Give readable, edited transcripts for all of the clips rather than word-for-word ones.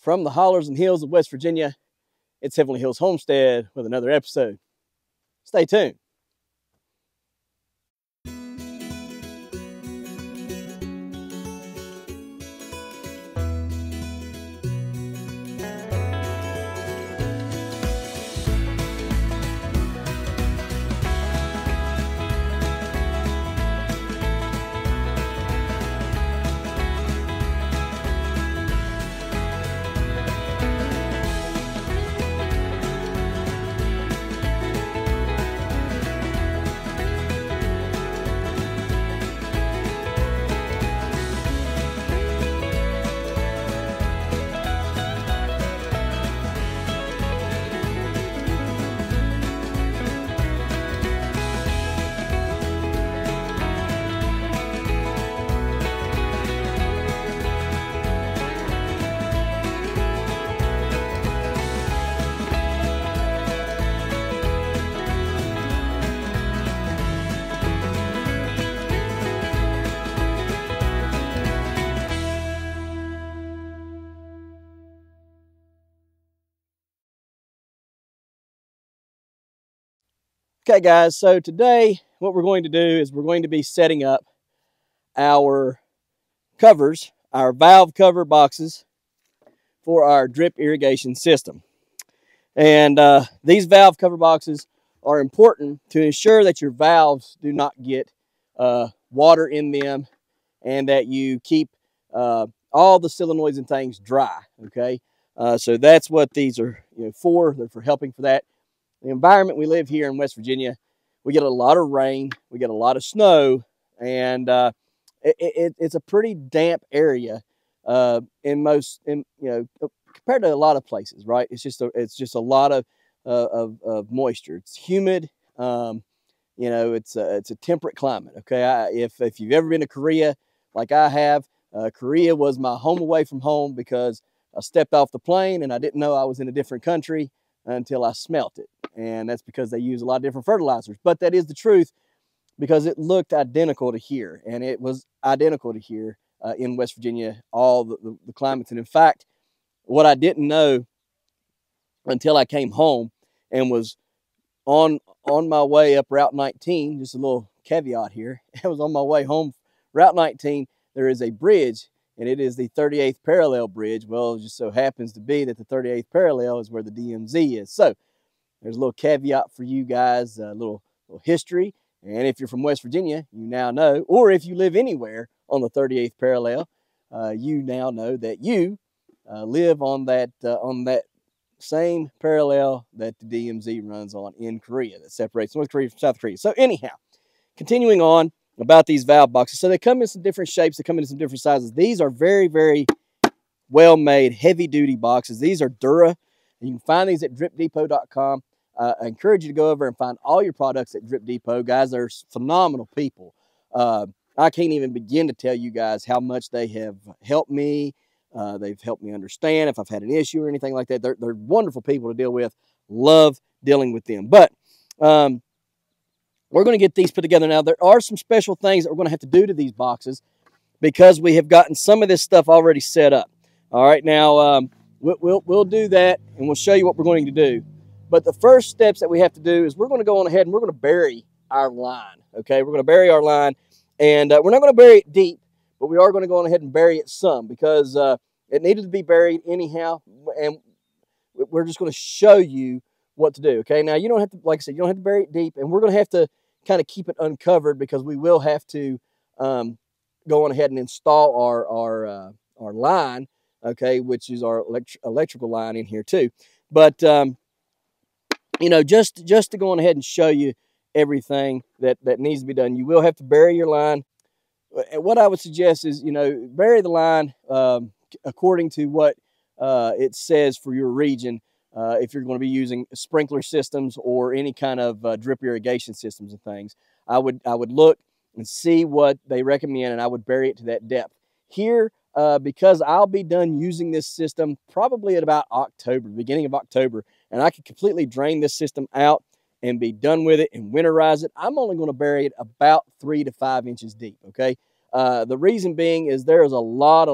from the hollers and hills of West Virginia, it's Heavenly Hills Homestead with another episode. Stay tuned. Okay guys, so today what we're going to do is we're going to be setting up our covers, our valve cover boxes for our drip irrigation system. And these valve cover boxes are important to ensure that your valves do not get water in them and that you keep all the solenoids and things dry, okay? So that's what these are for. They're for helping for that. The environment we live here in West Virginia, we get a lot of rain, we get a lot of snow, and it's a pretty damp area compared to a lot of places, right? It's just a lot of moisture. It's humid. It's a temperate climate. Okay, if you've ever been to Korea, like I have, Korea was my home away from home because I stepped off the plane and I didn't know I was in a different country until I smelt it. And that's because they use a lot of different fertilizers. But that is the truth, because it looked identical to here. And it was identical to here in West Virginia, all the climates. And in fact, what I didn't know until I came home and was on my way up Route 19, just a little caveat here, I was on my way home, Route 19, there is a bridge, and it is the 38th parallel bridge. Well, it just so happens to be that the 38th parallel is where the DMZ is. So there's a little caveat for you guys, a little history. And if you're from West Virginia, you now know, or if you live anywhere on the 38th parallel, you now know that you live on that same parallel that the DMZ runs on in Korea, that separates North Korea from South Korea. So anyhow, continuing on about these valve boxes. So they come in some different shapes. They come in some different sizes. These are very, very well-made, heavy-duty boxes. These are Dura. You can find these at dripdepot.com. I encourage you to go over and find all your products at Drip Depot. Guys, they're phenomenal people. I can't even begin to tell you guys how much they have helped me. They've helped me understand if I've had an issue or anything like that. They're wonderful people to deal with. Love dealing with them. But we're going to get these put together now. There are some special things that we're going to have to do to these boxes because we have gotten some of this stuff already set up. All right, now we'll do that, and we'll show you what we're going to do. But the first steps that we have to do is we're going to go on ahead and we're going to bury our line. Okay, we're going to bury our line, and we're not going to bury it deep, but we are going to go on ahead and bury it some because it needed to be buried anyhow, and we're just going to show you what to do. Okay, now you don't have to, like I said, you don't have to bury it deep, and we're going to have to kind of keep it uncovered because we will have to go on ahead and install our line, okay, which is our electrical line in here too. But just to go on ahead and show you everything that needs to be done, you will have to bury your line. What I would suggest is, bury the line according to what it says for your region. If you're going to be using sprinkler systems or any kind of drip irrigation systems and things, I would look and see what they recommend, and I would bury it to that depth. Here, because I'll be done using this system probably at about October, beginning of October, and I could completely drain this system out and be done with it and winterize it, I'm only going to bury it about 3 to 5 inches deep, okay? The reason being is there is a lot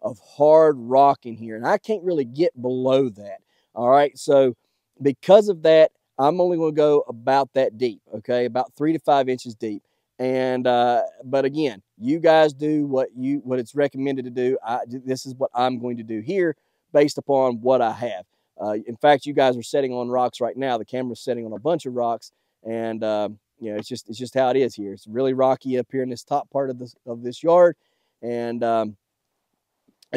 of hard rock in here, and I can't really get below that. All right, so because of that, I'm only going to go about that deep, okay, about 3 to 5 inches deep. And but again, you guys do what it's recommended to do. This is what I'm going to do here based upon what I have. In fact, you guys are setting on rocks right now. The camera's setting on a bunch of rocks, and you know, it's just how it is here. It's really rocky up here in this top part of this yard, and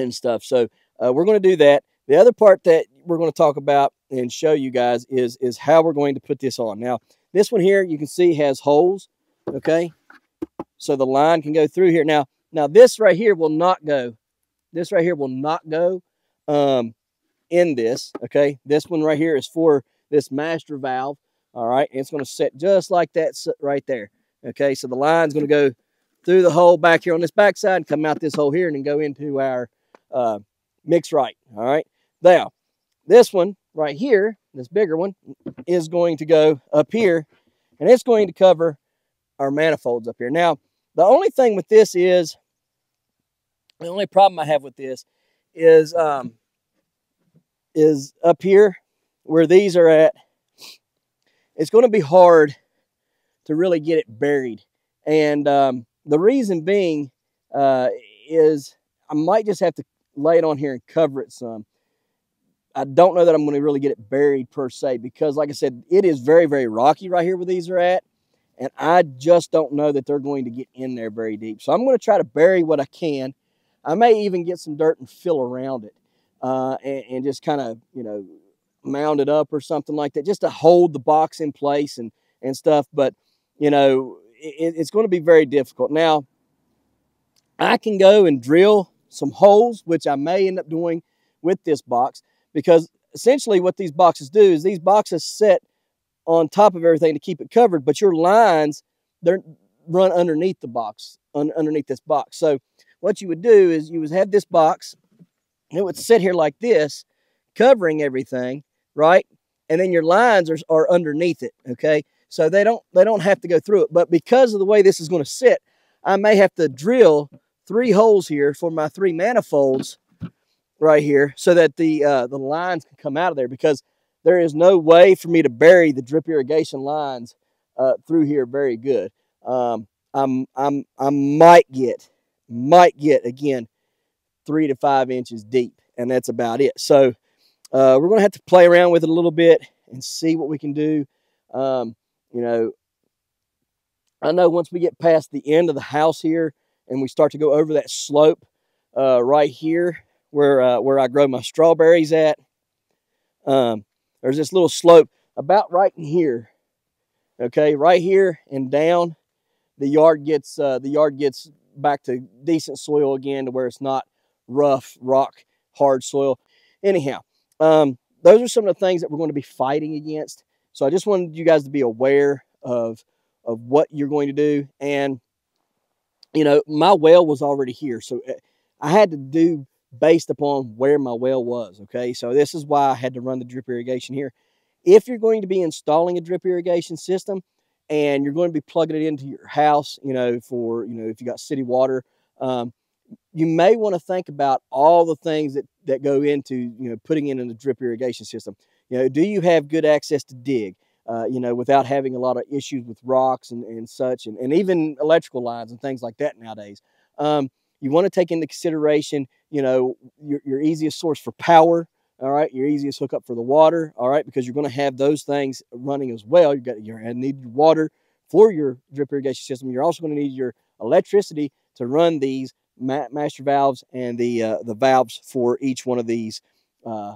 stuff. So we're going to do that. The other part that we're going to talk about and show you guys is how we're going to put this on. Now, this one here, you can see has holes, okay? So the line can go through here. Now this right here will not go. This right here will not go in this, okay? This one right here is for this master valve, all right? And it's going to set just like that right there, okay? So the line's going to go through the hole back here on this backside and come out this hole here and then go into our mix right, all right? Now, this one right here, this bigger one, is going to go up here, and it's going to cover our manifolds up here. Now, the only thing with this is, the only problem I have with this is up here where these are at. It's going to be hard to really get it buried, and the reason being is I might just have to lay it on here and cover it some. I don't know that I'm going to really get it buried per se, because like I said, it is very, very rocky right here where these are at. And I just don't know that they're going to get in there very deep. So I'm going to try to bury what I can. I may even get some dirt and fill around it and just kind of, you know, mound it up or something like that, just to hold the box in place and stuff. But, you know, it's going to be very difficult. Now, I can go and drill some holes, which I may end up doing with this box, because essentially what these boxes do is these boxes set on top of everything to keep it covered, but your lines, they're run underneath the box, underneath this box. So what you would do is you would have this box, and it would sit here like this, covering everything, right? And then your lines are underneath it, okay? So they don't have to go through it. But because of the way this is going to sit, I may have to drill 3 holes here for my 3 manifolds right here, so that the lines can come out of there, because there is no way for me to bury the drip irrigation lines through here very good. I might get again 3 to 5 inches deep, and that's about it. So we're going to have to play around with it a little bit and see what we can do. You know, I know once we get past the end of the house here and we start to go over that slope right here where I grow my strawberries at, there's this little slope about right in here, okay, right here and down. The yard gets back to decent soil again, to where it's not rough rock, hard soil. Anyhow, those are some of the things that we're going to be fighting against. So I just wanted you guys to be aware of what you're going to do. And you know, my well was already here, so I had to do based upon where my well was, okay? So this is why I had to run the drip irrigation here. If you're going to be installing a drip irrigation system and you're going to be plugging it into your house, you know, for, you know, if you got city water, you may want to think about all the things that go into, you know, putting in a drip irrigation system. You know, do you have good access to dig, you know, without having a lot of issues with rocks and such, and even electrical lines and things like that nowadays? You want to take into consideration, you know, your easiest source for power, all right, your easiest hookup for the water, all right, because you're going to have those things running as well. You're going to need your water for your drip irrigation system. You're also going to need your electricity to run these master valves and the valves for each one of these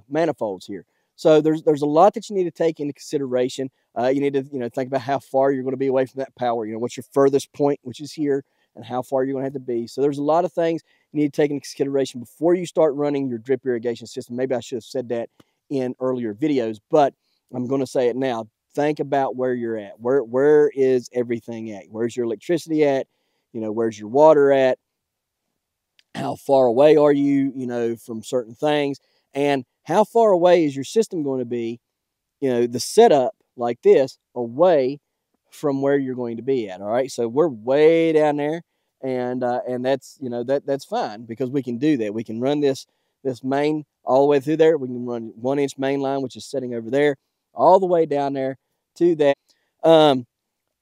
manifolds here. So there's a lot that you need to take into consideration. You need to, you know, think about how far you're going to be away from that power. You know, what's your furthest point, which is here, and how far you're going to have to be. So there's a lot of things you need to take into consideration before you start running your drip irrigation system. Maybe I should have said that in earlier videos, but I'm going to say it now. Think about where you're at. Where is everything at? Where's your electricity at? You know, where's your water at? How far away are you, you know, from certain things? And how far away is your system going to be, you know, the setup like this, away from where you're going to be at, all right? So we're way down there, and that's, you know, that's fine, because we can do that. We can run this main all the way through there. We can run 1-inch main line, which is sitting over there, all the way down there to that.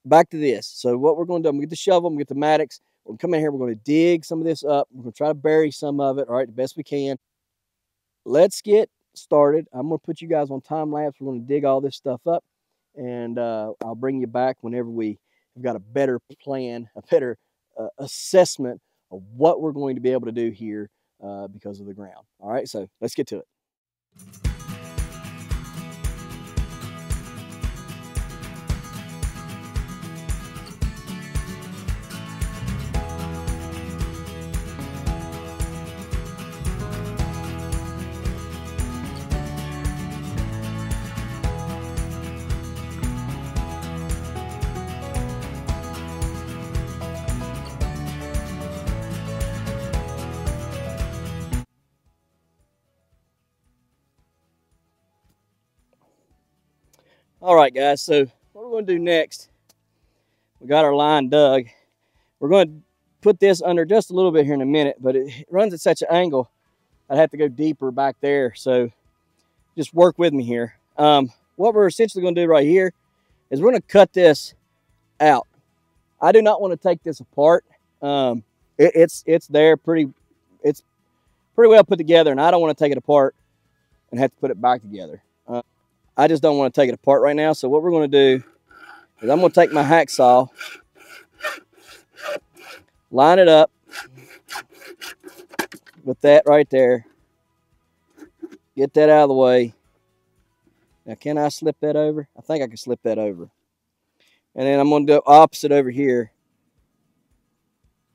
Back to this. So what we're going to do, I'm going to get the shovel, I'm going to get the mattocks. We're going to come in here, we're going to dig some of this up. We're going to try to bury some of it, all right, the best we can. Let's get started. I'm going to put you guys on time lapse. We're going to dig all this stuff up, and I'll bring you back whenever we have got a better plan, a better assessment of what we're going to be able to do here because of the ground. All right, so let's get to it. All right, guys, so what we're going to do next, we got our line dug. We're going to put this under just a little bit here in a minute, but it runs at such an angle, I'd have to go deeper back there, so just work with me here. What we're essentially going to do right here is we're going to cut this out. I do not want to take this apart. It's there it's pretty well put together, and I don't want to take it apart and have to put it back together. I just don't want to take it apart right now. So what we're going to do is I'm going to take my hacksaw, line it up with that right there, get that out of the way. Now, can I slip that over? I think I can slip that over. And then I'm going to do opposite over here.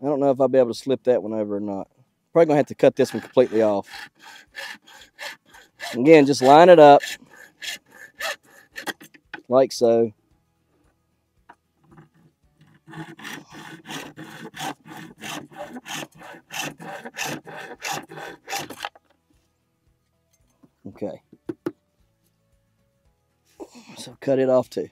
I don't know if I'll be able to slip that one over or not. Probably going to have to cut this one completely off. Again, just line it up like so. Okay. So cut it off too.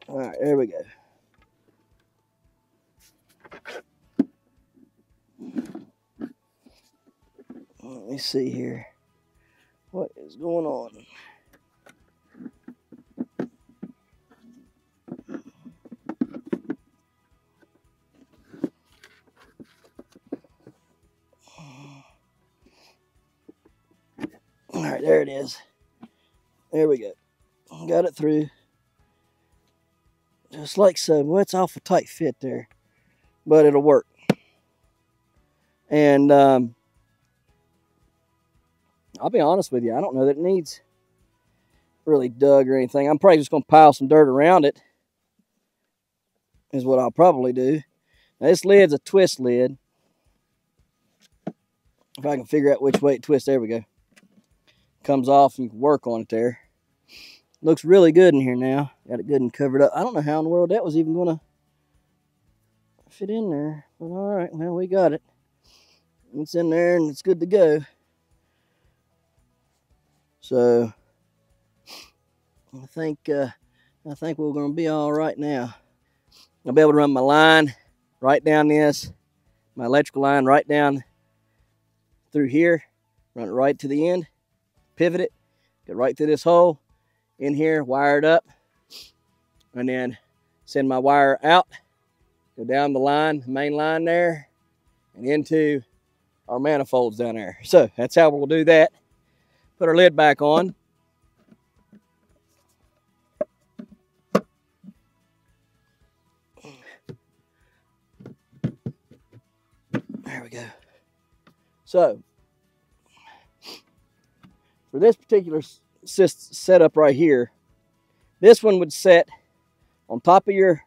All right, there we go. Let me see here. What is going on? All right, there it is. There we go. Got it through. Just like so. Well, it's awful tight fit there, but it'll work. And I'll be honest with you, I don't know that it needs really dug or anything. I'm probably just going to pile some dirt around it, is what I'll probably do. Now, this lid's a twist lid. If I can figure out which way it twists, there we go. Comes off and you can work on it there. Looks really good in here now. Got it good and covered up. I don't know how in the world that was even going to fit in there. But all right, well, we got it. It's in there and it's good to go. So I think we're going to be all right now. I'll be able to run my line right down this, my electrical line right down through here, run it right to the end, pivot it, get right through this hole in here, wire it up, and then send my wire out, go down the line, the main line there, and into our manifolds down there. So that's how we'll do that. Put our lid back on. There we go. So for this particular setup right here, this one would set on top of your,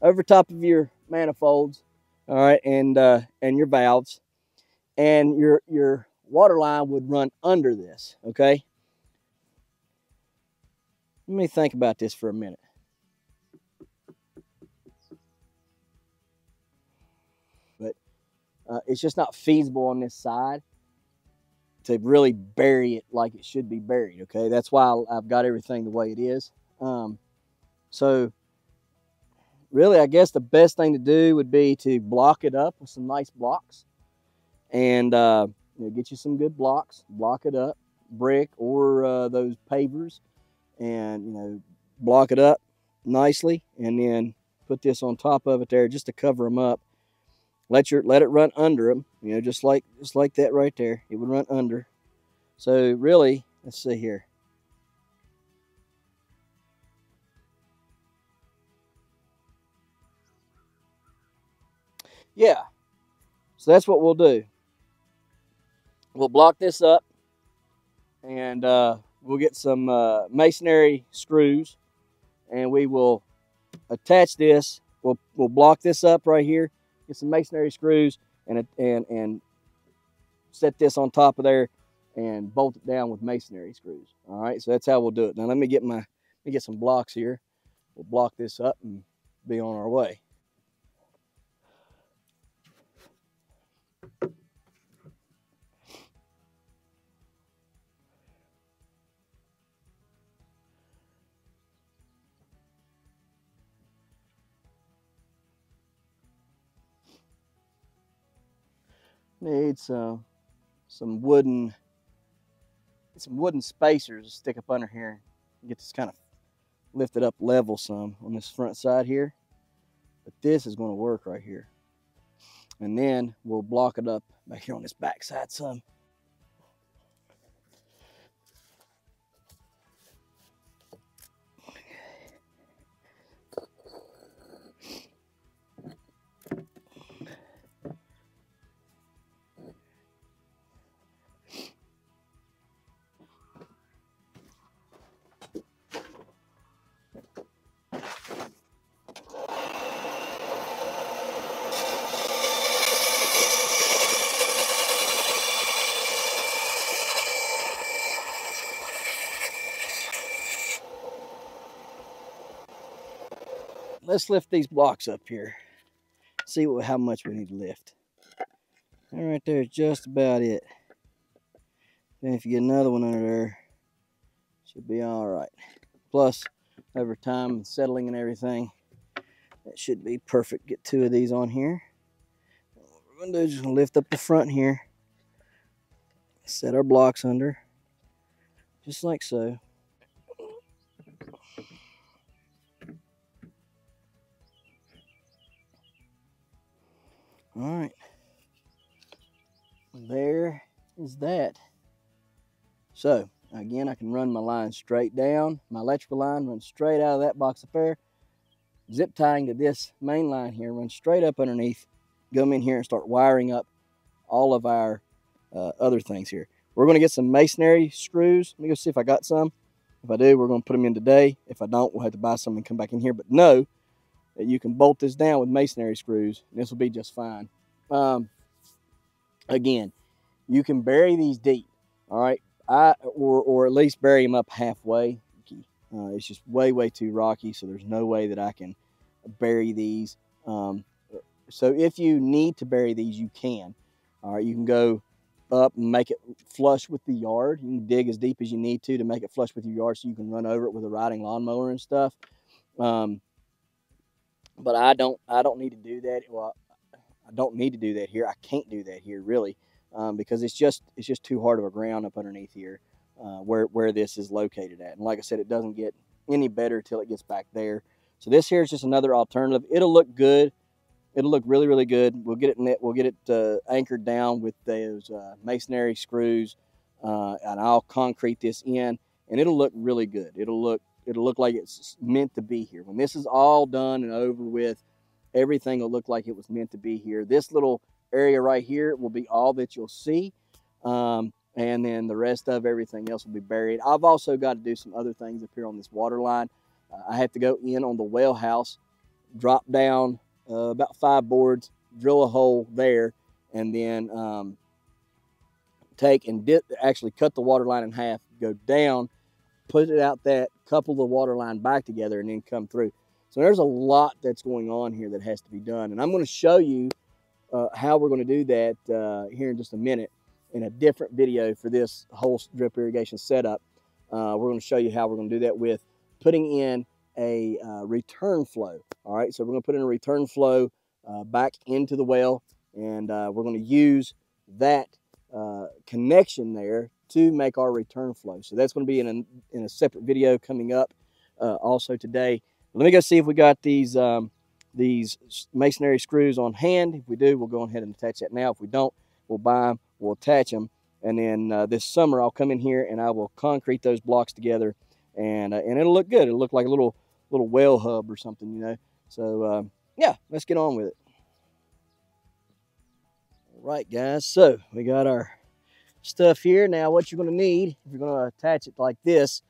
over top of your manifolds, all right, and your valves, and your water line would run under this. Okay, let me think about this for a minute. But it's just not feasible on this side. to really bury it like it should be buried. Okay, that's why I've got everything the way it is. So really, I guess the best thing to do would be to block it up with some nice blocks, and get you some good blocks, block it up, brick or those pavers, and block it up nicely, and then put this on top of it there just to cover them up. Let it run under them, just like that right there. It would run under. So really, let's see here. Yeah, so that's what we'll do. We'll block this up, and we'll get some masonry screws, and we will attach this. We'll block this up right here. Get some masonry screws and set this on top of there, and bolt it down with masonry screws. All right, so that's how we'll do it. Now let me get some blocks here. We'll block this up and be on our way. Need some wooden spacers to stick up under here. Get this kind of lifted up level some on this front side here. But this is going to work right here. And then we'll block it up back here on this back side some. Let's lift these blocks up here. See how much we need to lift. That right there is just about it. And if you get another one under there, should be all right. Plus, over time, settling and everything, that should be perfect. Get two of these on here. What we're going to do is just lift up the front here. Set our blocks under, just like so. All right, there is that. So again, I can run my line straight down. My electrical line runs straight out of that box up there. Zip tying to this main line here, run straight up underneath. Come in here and start wiring up all of our other things here. We're going to get some masonry screws. Let me go see if I got some. If I do, we're going to put them in today. If I don't, we'll have to buy some and come back in here. But know that you can bolt this down with masonry screws, and this will be just fine. Again, you can bury these deep, all right? Or at least bury them up halfway. It's just way too rocky, so there's no way that I can bury these. So if you need to bury these, you can. All right, you can go up and make it flush with the yard. You can dig as deep as you need to make it flush with your yard, so you can run over it with a riding lawnmower and stuff. But I don't need to do that. Well, I don't need to do that here. I can't do that here really, because it's just too hard of a ground up underneath here, where this is located at. And like I said, it doesn't get any better till it gets back there. So this here is just another alternative. It'll look good. It'll look really good. We'll get it anchored down with those masonry screws, and I'll concrete this in, and it'll look really good. It'll look like it's meant to be here. When this is all done and over with, everything will look like it was meant to be here. This little area right here will be all that you'll see, and then the rest of everything else will be buried. I've also got to do some other things up here on this water line. I have to go in on the well house, drop down about 5 boards, drill a hole there, and then take and actually cut the water line in half, go down, put it out that, couple the water line back together, and then come through. So there's a lot that's going on here that has to be done. And I'm going to show you how we're going to do that here in just a minute. in a different video for this whole drip irrigation setup. We're going to show you how we're going to do that with putting in a return flow. All right, so we're going to put in a return flow back into the well, and we're going to use that connection there to make our return flow. So that's going to be in a separate video coming up also today. Let me go see if we got these masonry screws on hand. If we do, we'll go ahead and attach that now. If we don't, we'll buy them, we'll attach them, and then this summer I'll come in here and I will concrete those blocks together, and it'll look good. It'll look like a little well hub or something, you know. So yeah, let's get on with it. All right, guys, so we got our stuff here. Now what you're going to need, if you're going to attach it like this,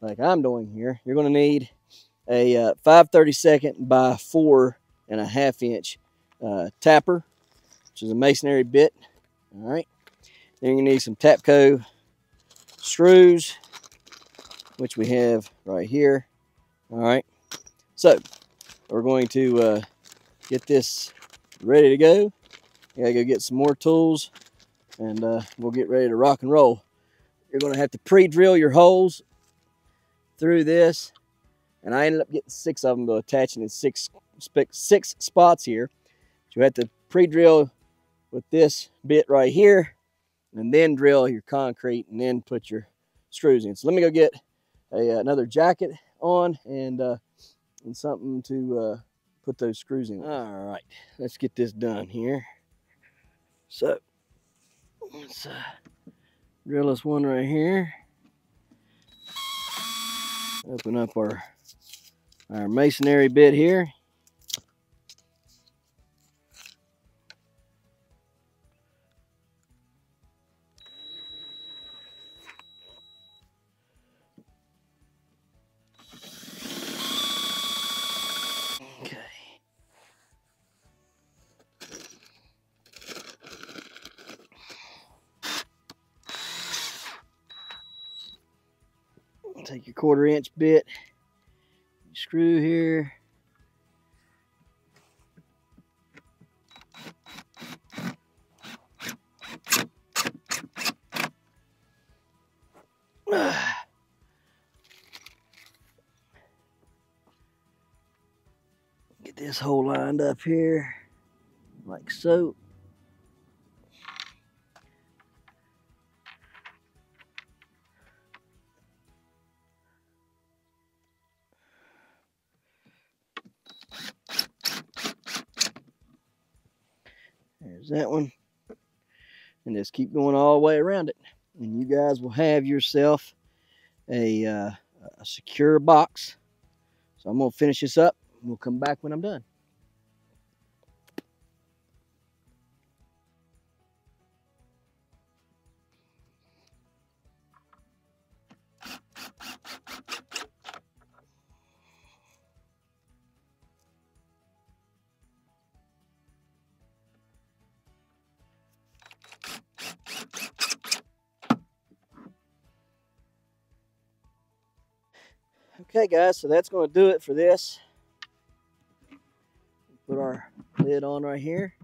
like I'm doing here, you're going to need a 5/32 by 4.5 inch tapper, which is a masonry bit. All right, then you need some Tapco screws, which we have right here. All right, so we're going to get this ready to go. You gotta go get some more tools, and we'll get ready to rock and roll. You're going to have to pre-drill your holes through this, and I ended up getting 6 of them to attach in six spots here. So you have to pre-drill with this bit right here, and then drill your concrete, and then put your screws in. So let me go get another jacket on and something to put those screws in. All right, let's get this done here. So let's drill this one right here. Open up our masonry bit here. Okay. Take your 1/4 inch bit, screw here. Get this hole lined up here, like so. There's that one. And just keep going all the way around it. And you guys will have yourself a secure box. So I'm going to finish this up. We'll come back when I'm done. Okay, guys, so that's going to do it for this. Put our lid on right here.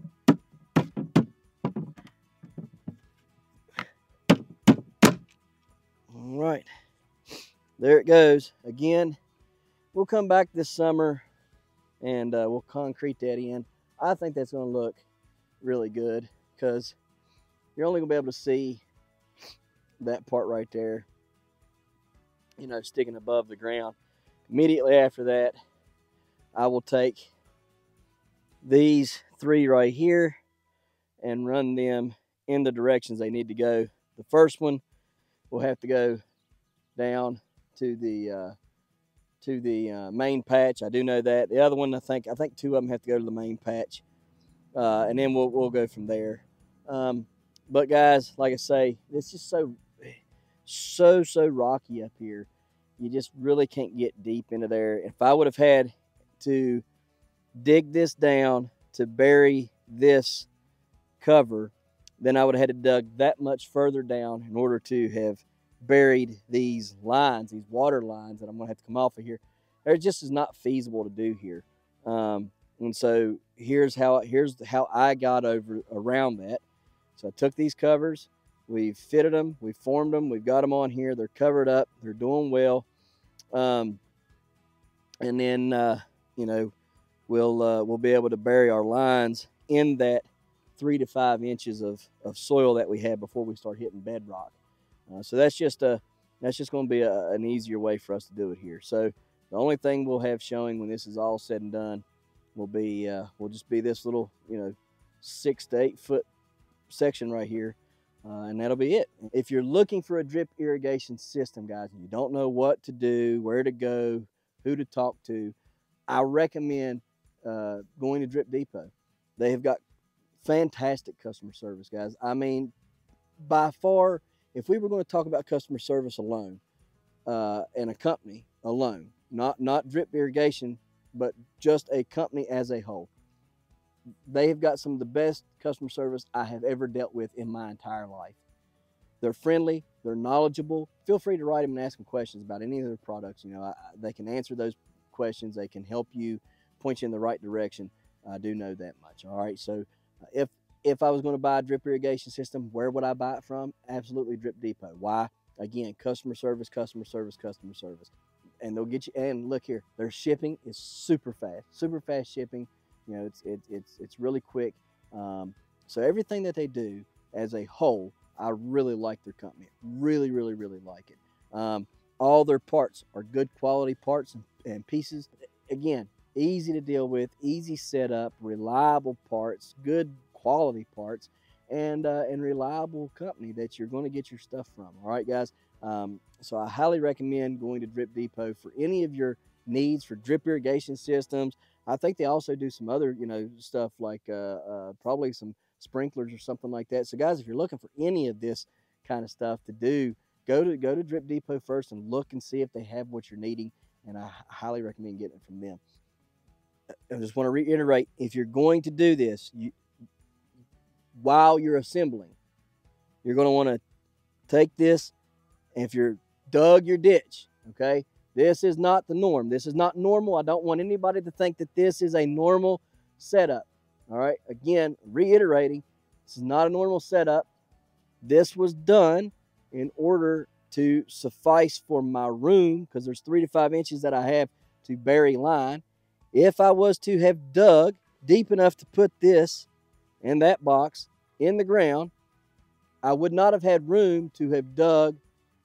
All right, there it goes. Again, we'll come back this summer and we'll concrete that in. I think that's going to look really good because you're only going to be able to see that part right there, you know, sticking above the ground. Immediately after that, I will take these 3 right here and run them in the directions they need to go. The first one will have to go down to the main patch. I do know that. The other one, I think 2 of them have to go to the main patch, and then we'll go from there. But guys, like I say, it's just so rocky up here. You just really can't get deep into there. If I would have had to dig this down to bury this cover, then I would have had to dug that much further down in order to have buried these lines, these water lines that I'm going to have to come off of here. It just is not feasible to do here. And so here's how I got around that. So I took these covers We've fitted them, we've formed them, we've got them on here. They're covered up, they're doing well. And then you know, we'll be able to bury our lines in that 3 to 5 inches of soil that we had before we start hitting bedrock. So that's just going to be an easier way for us to do it here. So the only thing we'll have showing when this is all said and done will just be this little 6 to 8 foot section right here, and that'll be it. If you're looking for a drip irrigation system, guys, and you don't know what to do, where to go, who to talk to, I recommend going to Drip Depot. They have got fantastic customer service, guys. I mean, by far, if we were going to talk about customer service alone, and a company alone, not drip irrigation, but just a company as a whole, they have got some of the best customer service I have ever dealt with in my entire life. They're friendly, they're knowledgeable. Feel free to write them and ask them questions about any of their products. They can answer those questions. They can help you, point you in the right direction. I do know that much. All right, so if I was going to buy a drip irrigation system, where would I buy it from? Absolutely Drip Depot. Why? Again, customer service, customer service, customer service. And they'll get you, and look here, their shipping is super fast shipping. It's really quick. So everything that they do as a whole, I really like their company. Really like it. All their parts are good quality parts and pieces. Again, easy to deal with, easy setup, reliable parts, good quality parts, and reliable company that you're going to get your stuff from. All right, guys. So I highly recommend going to Drip Depot for any of your needs for drip irrigation systems. I think they also do some other, stuff like probably some sprinklers or something like that. So, guys, if you're looking for any of this kind of stuff to do, go to Drip Depot first and look and see if they have what you're needing. And I highly recommend getting it from them. I just want to reiterate, if you're going to do this, while you're assembling, you're going to want to take this, and if you're dug your ditch, okay, this is not the norm. This is not normal. I don't want anybody to think that this is a normal setup. All right, again, reiterating, this is not a normal setup. This was done in order to suffice for my room, because there's 3 to 5 inches that I have to bury line. If I was to have dug deep enough to put this in that box in the ground, I would not have had room to have dug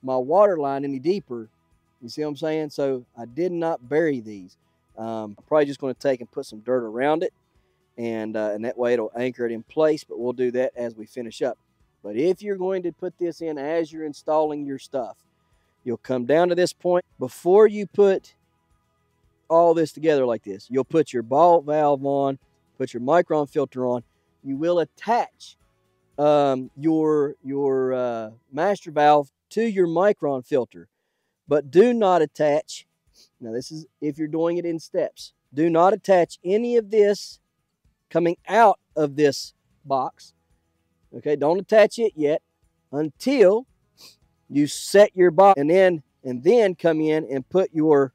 my water line any deeper. You see what I'm saying? So I did not bury these. I'm probably just going to take and put some dirt around it, and that way it'll anchor it in place, but we'll do that as we finish up. But if you're going to put this in as you're installing your stuff, you'll come down to this point. Before you put all this together like this, you'll put your ball valve on, put your micron filter on. You will attach your master valve to your micron filter, but do not attach, now this is if you're doing it in steps, do not attach any of this coming out of this box. Okay, don't attach it yet until you set your box, and then come in and put your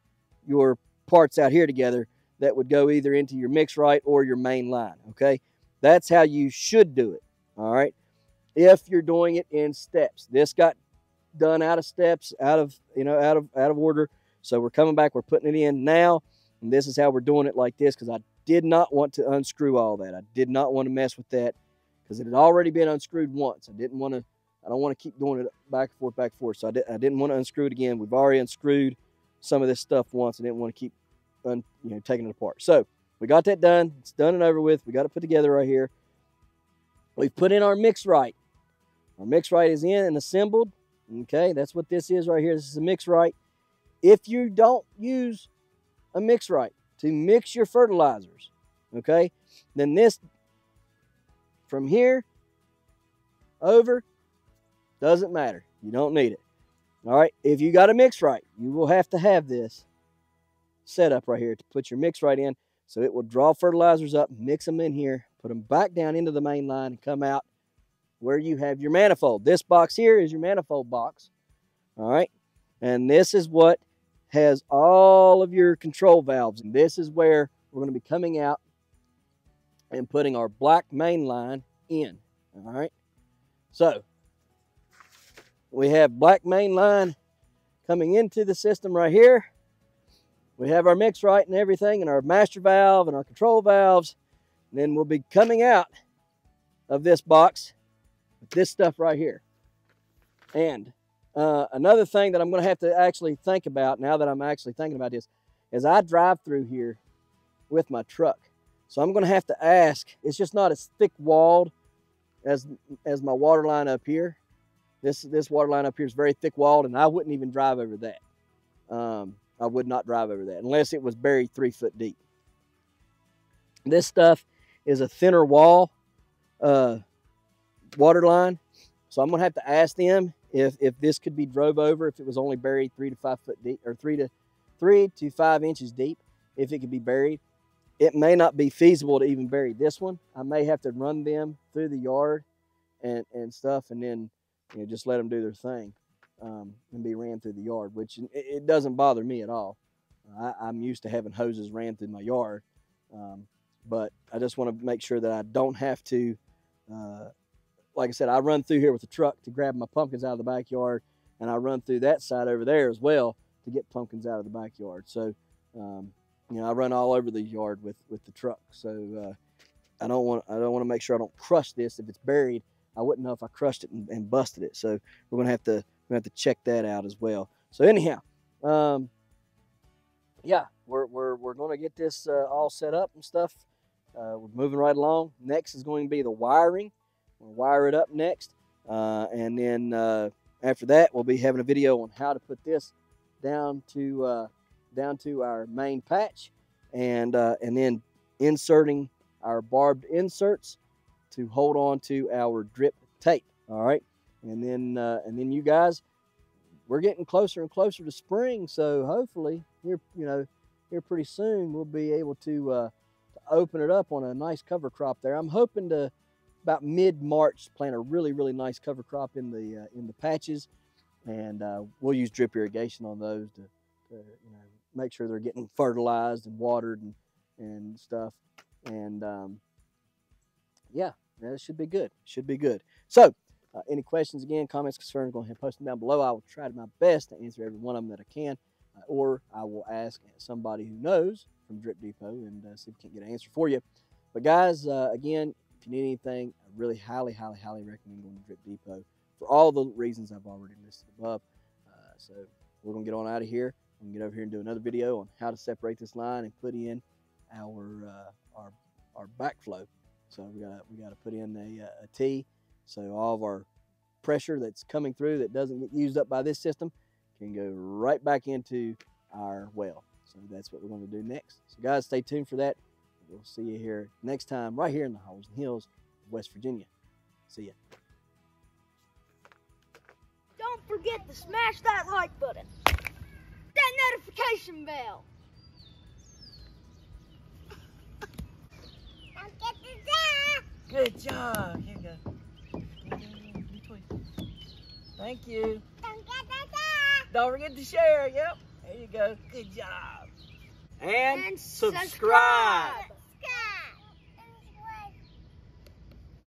parts out here together that would go either into your mix right or your main line. Okay, that's how you should do it. All right, if you're doing it in steps. This got done out of steps, out of order. So we're coming back, we're putting it in now, and this is how we're doing it like this, because I did not want to unscrew all that. I did not want to mess with that, because it had already been unscrewed once. I don't want to keep doing it back and forth. So I didn't want to unscrew it again. We've already unscrewed some of this stuff once. I didn't want to keep taking it apart. So we got that done. It's done and over with. We got it put together right here. We've put in our mix right. Our mix right is in and assembled. Okay, that's what this is right here. This is a mix right. If you don't use a mix right to mix your fertilizers, okay, then this from here over doesn't matter. You don't need it. All right, if you got a mix right, you will have to have this set up right here to put your mix right in, so it will draw fertilizers up, mix them in here, put them back down into the main line, and come out where you have your manifold. This box here is your manifold box. All right, and this is what has all of your control valves, and this is where we're going to be coming out and putting our black main line in. All right, so We have black main line coming into the system right here. We have our mix right and everything, and our master valve and our control valves. And then we'll be coming out of this box with this stuff right here. And another thing that I'm going to have to actually think about now that I'm actually thinking about this is I drive through here with my truck. So I'm going to have to ask, it's just not as thick walled as my water line up here. This water line up here is very thick walled, and I wouldn't even drive over that. I would not drive over that unless it was buried 3 foot deep. This stuff is a thinner wall water line. So I'm going to have to ask them if this could be drove over, if it was only buried 3 to 5 foot deep, or 3 to 5 inches deep, if it could be buried. It may not be feasible to even bury this one. I may have to run them through the yard and stuff, and then just let them do their thing and be ran through the yard, which it doesn't bother me at all. I'm used to having hoses ran through my yard, but I just want to make sure that I don't have to, like I said, I run through here with the truck to grab my pumpkins out of the backyard, and I run through that side over there as well to get pumpkins out of the backyard. So, I run all over the yard with the truck. So I don't want to make sure I don't crush this. If it's buried, I wouldn't know if I crushed it and busted it. So we're gonna have to check that out as well. So anyhow, yeah, we're gonna get this all set up and stuff. We're moving right along. Next is going to be the wiring. We'll wire it up next, and then after that, we'll be having a video on how to put this down to our main patch, and then inserting our barbed inserts to hold on to our drip tape. All right, and then you guys, we're getting closer and closer to spring, so hopefully here pretty soon we'll be able to open it up on a nice cover crop there. I'm hoping to about mid-March plant a really nice cover crop in the patches, and we'll use drip irrigation on those to make sure they're getting fertilized and watered and stuff. And yeah, it should be good. Should be good. So any questions, again, comments, concerns, go ahead and post them down below. I will try my best to answer every one of them that I can, or I will ask somebody who knows from Drip Depot and see if we can't get an answer for you. But guys, again, if you need anything, I really highly recommend going to Drip Depot for all the reasons I've already listed above. So we're gonna get on out of here. I'm gonna get over here and do another video on how to separate this line and put in our backflow. So we gotta put in a T, so all of our pressure that's coming through that doesn't get used up by this system can go right back into our well. So that's what we're going to do next. So guys, stay tuned for that. We'll see you here next time, right here in the Hollows and Hills of West Virginia. See ya. Don't forget to smash that like button, that notification bell. Don't get the Good job. Here you go. Thank you. Don't get the Don't forget to share. Yep. There you go. Good job. And subscribe. subscribe.